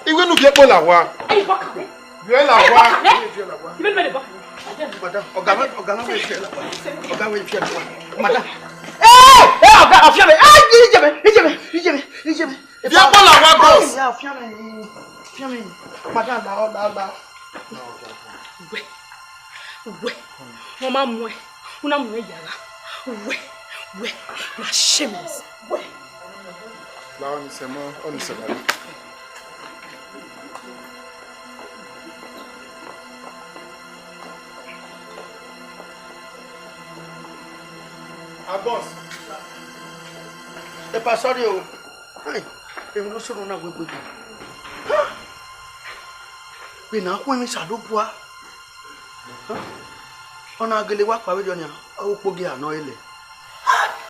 Iwe nu bie la wa. Bie la wa. Madam, oga we fie la wa. Oga we fie la wa. Madam. Oga afia me. Ijeme. Bie la wa boss. Ya afia me. Afia me. Madam la. We. Mama mwe. Una mwe yala. We. You are shameless. We. La on se mo, on se va. Boss. E passario. Ai, eu não sou na web. Bina ko mi sadopua. Ona gele wa pa we jo ni o pogi ana ile.